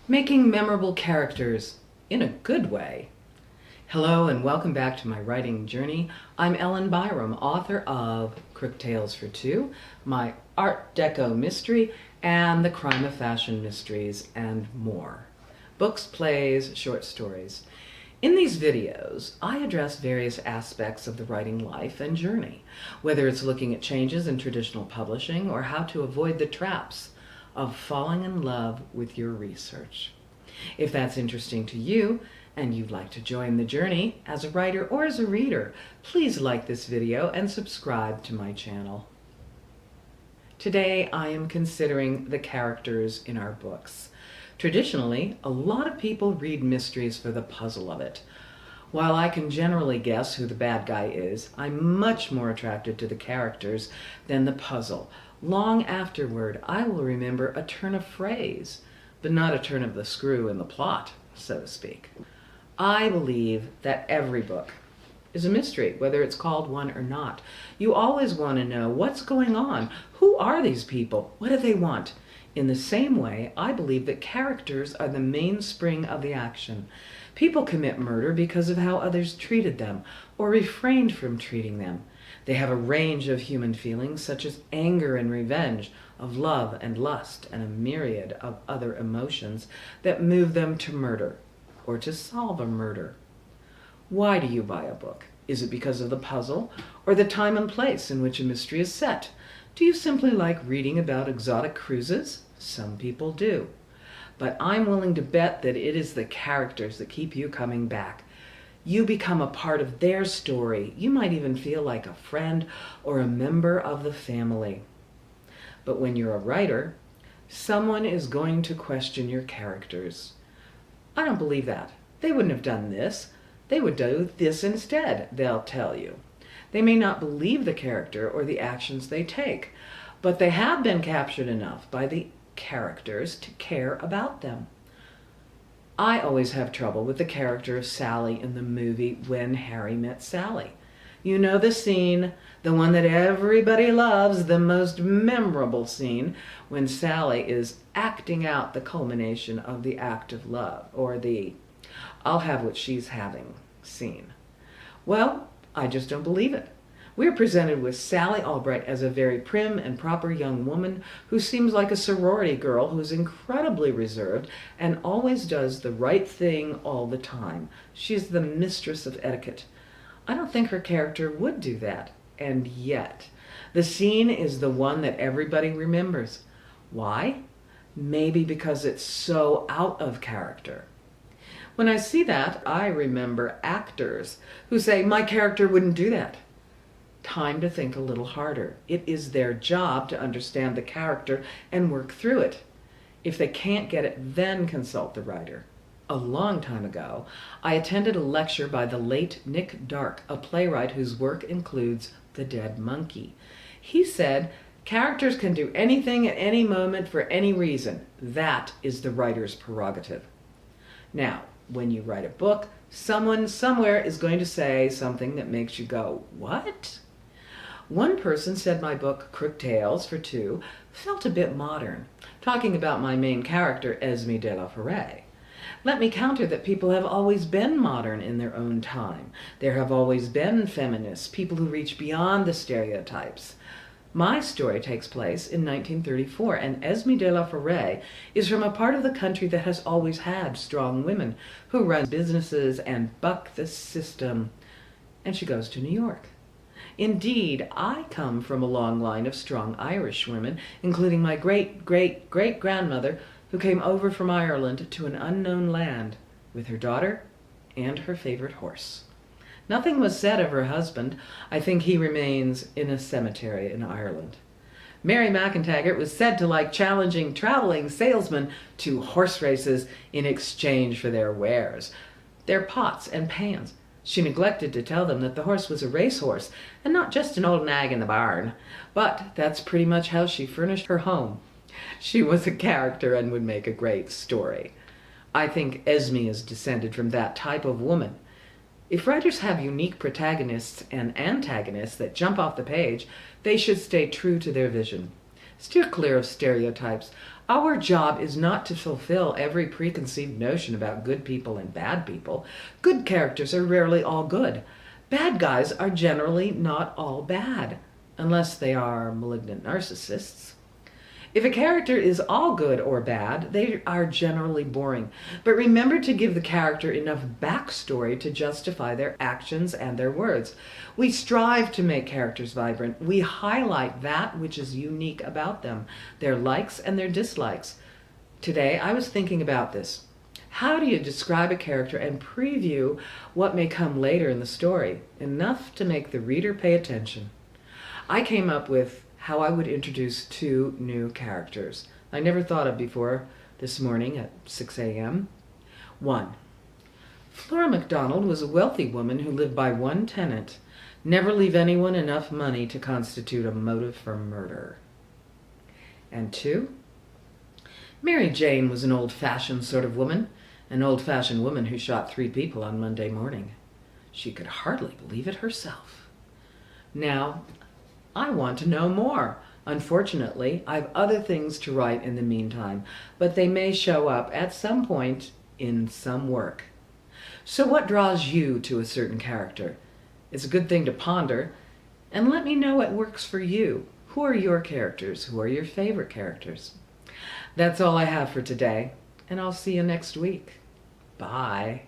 Making memorable characters in a good way. Hello and welcome back to my writing journey. I'm Byerrum, author of Crook Tales for Two, my Art Deco mystery, and the Crime of Fashion mysteries, and more. Books, plays, short stories. In these videos, I address various aspects of the writing life and journey, whether it's looking at changes in traditional publishing or how to avoid the traps of falling in love with your research. If that's interesting to you and you'd like to join the journey as a writer or as a reader, please like this video and subscribe to my channel. Today I am considering the characters in our books. Traditionally, a lot of people read mysteries for the puzzle of it. While I can generally guess who the bad guy is, I'm much more attracted to the characters than the puzzle. Long afterward, I will remember a turn of phrase, but not a turn of the screw in the plot, so to speak. I believe that every book is a mystery, whether it's called one or not. You always want to know what's going on. Who are these people? What do they want? In the same way, I believe that characters are the mainspring of the action. People commit murder because of how others treated them or refrained from treating them. They have a range of human feelings such as anger and revenge, of love and lust, and a myriad of other emotions that move them to murder or to solve a murder. Why do you buy a book? Is it because of the puzzle or the time and place in which a mystery is set? Do you simply like reading about exotic cruises? Some people do. But I'm willing to bet that it is the characters that keep you coming back. You become a part of their story. You might even feel like a friend or a member of the family. But when you're a writer, someone is going to question your characters. I don't believe that. They wouldn't have done this. They would do this instead, they'll tell you. They may not believe the character or the actions they take, but they have been captured enough by the characters to care about them. I always have trouble with the character of Sally in the movie When Harry Met Sally. You know the scene, the one that everybody loves, the most memorable scene, when Sally is acting out the culmination of the act of love, or the I'll have what she's having scene. Well, I just don't believe it. We're presented with Sally Albright as a very prim and proper young woman who seems like a sorority girl who's incredibly reserved and always does the right thing all the time. She's the mistress of etiquette. I don't think her character would do that. And yet, the scene is the one that everybody remembers. Why? Maybe because it's so out of character. When I see that, I remember actors who say, my character wouldn't do that. Time to think a little harder. It is their job to understand the character and work through it. If they can't get it, then consult the writer. A long time ago, I attended a lecture by the late Nick Dark, a playwright whose work includes The Dead Monkey. He said, characters can do anything at any moment for any reason. That is the writer's prerogative. Now, when you write a book, someone somewhere is going to say something that makes you go, what? One person said my book, Crook Tales for Two, felt a bit modern, talking about my main character, Esme de la Forêt. Let me counter that people have always been modern in their own time. There have always been feminists, people who reach beyond the stereotypes. My story takes place in 1934, and Esme de la Forêt is from a part of the country that has always had strong women who run businesses and buck the system. And she goes to New York. Indeed, I come from a long line of strong Irish women, including my great-great-great-grandmother, who came over from Ireland to an unknown land with her daughter and her favorite horse. Nothing was said of her husband. I think he remains in a cemetery in Ireland. Mary McIntyre was said to like challenging traveling salesmen to horse races in exchange for their wares, their pots and pans. She neglected to tell them that the horse was a racehorse and not just an old nag in the barn. But that's pretty much how she furnished her home. She was a character and would make a great story. I think Esme is descended from that type of woman. If writers have unique protagonists and antagonists that jump off the page, they should stay true to their vision. Steer clear of stereotypes. Our job is not to fulfill every preconceived notion about good people and bad people. Good characters are rarely all good. Bad guys are generally not all bad, unless they are malignant narcissists. If a character is all good or bad, they are generally boring. But remember to give the character enough backstory to justify their actions and their words. We strive to make characters vibrant. We highlight that which is unique about them, their likes and their dislikes. Today, I was thinking about this. How do you describe a character and preview what may come later in the story, enough to make the reader pay attention? I came up with how I would introduce 2 new characters I never thought of before this morning at 6 a.m. 1. Flora MacDonald was a wealthy woman who lived by one tenet: never leave anyone enough money to constitute a motive for murder. And 2. Mary Jane was an old-fashioned sort of woman, an old-fashioned woman who shot 3 people on Monday morning. She could hardly believe it herself. Now, I want to know more. Unfortunately, I have other things to write in the meantime, but they may show up at some point in some work. So what draws you to a certain character? It's a good thing to ponder, and let me know what works for you. Who are your characters? Who are your favorite characters? That's all I have for today, and I'll see you next week. Bye.